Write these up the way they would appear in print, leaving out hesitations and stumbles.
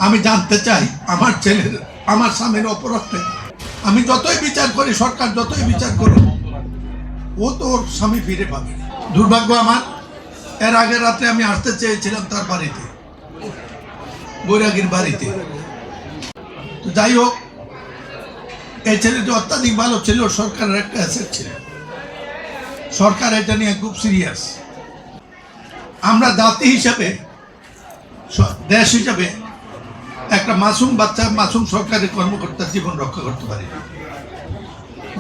আমি জানতে চাই আমার ছেলের আমার স্বামীর অপরাধটা। আমি যতই বিচার করি, সরকার যতই বিচার করুক, ও তো ওর স্বামী ফিরে পাবে। দুর্ভাগ্য আমার, এর আগের রাতে আমি আসতে চেয়েছিলাম তার বাড়িতে, বৈরাগীর বাড়িতে। তো যাই হোক, এই ছেলেটি অত্যাধিক ভালো ছিল, সরকারের একটা অ্যাসেট ছিল। সরকার এটা নিয়ে খুব সিরিয়াস। আমরা জাতি হিসাবে, দেশ হিসাবে একটা মাসুম বাচ্চা, মাসুম সরকারি কর্মকর্তার জীবন রক্ষা করতে পারি।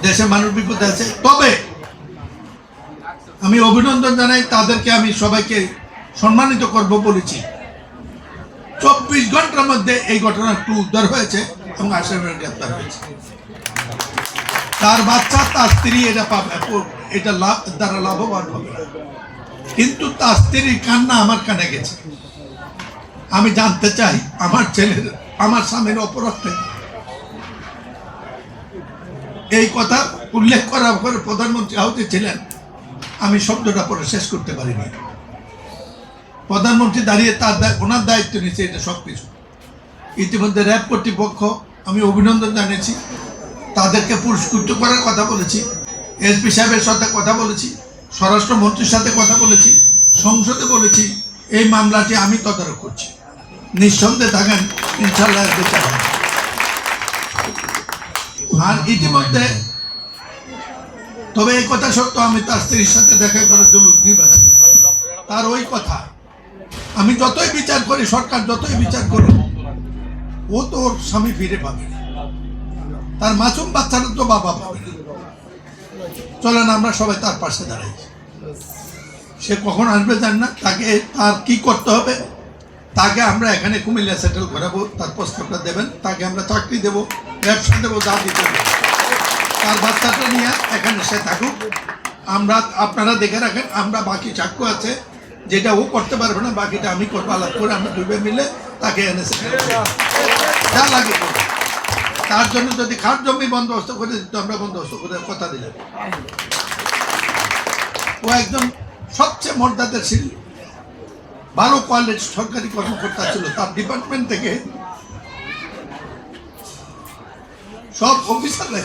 দেশে মানুষ বিপদে আছে। তবে আমি অভিনন্দন জানাই তাদেরকে, আমি সবাইকে সম্মানিত করব বলেছি। 24 ঘন্টার মধ্যে এই ঘটনা একটু উদ্ধার হয়েছে এবং আসামিরা গ্রেপ্তার হয়েছে। তার বাচ্চা, তার স্ত্রী এটা পাবে, এটা দ্বারা লাভবান হবে না। কিন্তু তার স্ত্রীর কান্না আমার কানে গেছে। আমি জানতে চাই আমার ছেলের, আমার স্বামীর অপরাধটা। এই কথা উল্লেখ করার পরে প্রধানমন্ত্রী আহত ছিলেন, আমি শব্দটা পরে শেষ করতে পারিনি। প্রধানমন্ত্রী দাঁড়িয়ে তার ওনার দায়িত্ব নিচ্ছে এটা সবকিছু। ইতিমধ্যে র্যাব কর্তৃপক্ষ আমি অভিনন্দন জানিয়েছি, তাদেরকে পুরস্কৃত করার কথা বলেছি, এসপি সাহেবের সাথে কথা বলেছি, স্বরাষ্ট্রমন্ত্রীর সাথে কথা বলেছি, সংসদে বলেছি। এই মামলাটি আমি তদারক করছি, নিঃসন্দেহে থাকেন, ইনশাআল্লাহ বিচার হবে। আর ইতিমধ্যে, তবে এই কথা সত্য, আমি তার স্ত্রীর সাথে দেখা করে দেবো। তার ওই কথা, আমি যতই বিচার করি, সরকার যতই বিচার করুক, ও তো ওর স্বামী ফিরে পাবে। তার মাসুম বাচ্চারা তো বাবা পাবে না। চলেন আমরা সবাই তার পাশে দাঁড়াই। সে কখন আসবে জান না, তাকে তার কি করতে হবে, তাকে আমরা এখানে কুমিল্লা সেটেল করাবো। তার প্রস্তাবটা দেবেন, তাকে আমরা চাকরি দেবো, ব্যবসা দেবো, যা দিতে হবে। তার বাচ্চাটা নিয়ে এখানে সে থাকুক। আমরা, আপনারা দেখে রাখেন, আমরা বাকি চাকু আছে, যেটা ও করতে পারবে না বাকিটা আমি করবো। আলাপ করে আমরা দুইবার মিলে তাকে এনে যা লাগে। তার জন্য যদি খাট জমি বন্দোবস্ত করে দিত, আমরা বন্দোবস্ত করে কথা দিলাম। ও একজন সবচেয়ে মর্যাদাশীল, ভালো কোয়ালিটির সরকারি কর্মকর্তা ছিল। তার ডিপার্টমেন্ট থেকে সব অফিসাররা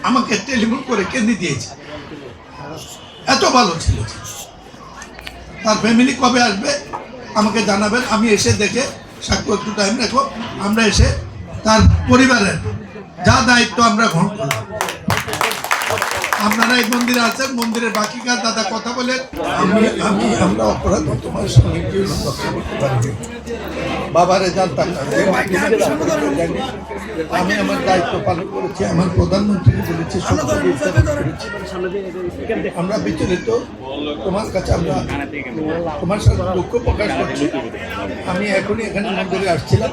আমাকে টেলিফোন করে কেন্দ্রে দিয়েছে, এত ভালো ছিল। তার ফ্যামিলি কবে আসবে আমাকে জানাবেন, আমি এসে দেখে সাক্ষী একটু টাইম রাখো, আমরা এসে তার পরিবারের যা দায়িত্ব আমরা গ্রহণ করলাম। আপনারা এই মন্দিরে আছেন, মন্দিরের বাকি কাজ দাদা কথা বলে আমরা অপরাধ তোমার স্বামীকে রক্ষা করতে পারি। বাবারে জানতাম না, আমি আমার দায়িত্ব পালন করেছি, আমার প্রধানমন্ত্রীকে বলেছি, আমরা বিচলিত। তোমার কাছে আমরা তোমার সাথে দুঃখ প্রকাশ করছি। আমি এখনই এখানে মন্দিরে আসছিলাম,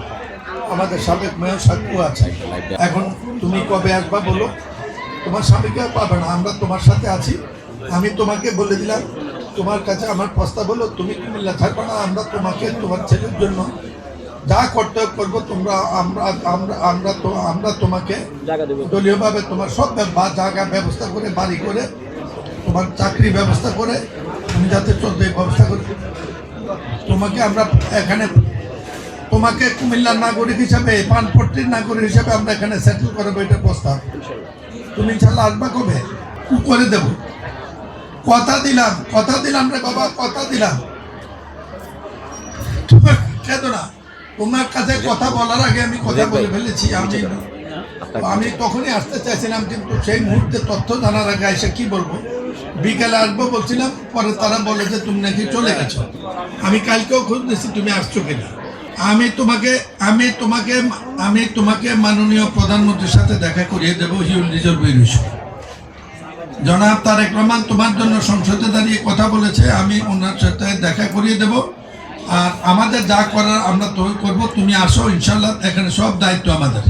আমাদের সাবেক মেয়র সাক্ষী আছে। এখন তুমি কবে আসবা বলো, তোমার স্বামীকে পাবে না, আমরা তোমার সাথে আছি। আমি তোমাকে বলে দিলাম, তোমার কাছে আমার প্রস্তাব হলো, তুমি কুমিল্লা থাকবে না, আমরা তোমাকে তোমার ছেলের জন্য যা করতে করবো। তোমরা আমরা তোমাকে দলীয়ভাবে তোমার সব জায়গা ব্যবস্থা করে, বাড়ি করে, তোমার চাকরি ব্যবস্থা করে, তুমি যাতে চলতে ব্যবস্থা করে, তোমাকে আমরা এখানে, তোমাকে কুমিল্লার নাগরিক হিসাবে, পানপট্টির নাগরিক হিসাবে আমরা এখানে সেটেল করবো, এটা প্রস্তাব। তুমি ইনশাল্লাহ আসবা কবে? করে দেব, কথা দিলাম, কথা দিলাম রে বাবা, কথা দিলাম। কেন না, তোমার কাছে কথা বলার আগে আমি কথা বলে ফেলেছি। আমি তখনই আসতে চাইছিলাম, কিন্তু সেই মুহূর্তে তথ্য জানার আগে এসে কি বলবো, বিকালে আসবো বলছিলাম, পরে তারা বলে যে তুমি নাকি চলে গেছো। আমি কালকেও খোঁজ দিচ্ছি তুমি আসছো কিনা। আমি তোমাকে মাননীয় প্রধানমন্ত্রীর সাথে দেখা করিয়ে দেবো। হিউল রিজার্ভ ইস্যু জনাব তারেক রহমান তোমার জন্য সংসদে দাঁড়িয়ে কথা বলেছে, আমি ওনার সাথে দেখা করিয়ে দেব। আর আমাদের যা করার আমরা তো করবো, তুমি আসো, ইনশাল্লাহ এখানে সব দায়িত্ব আমাদের।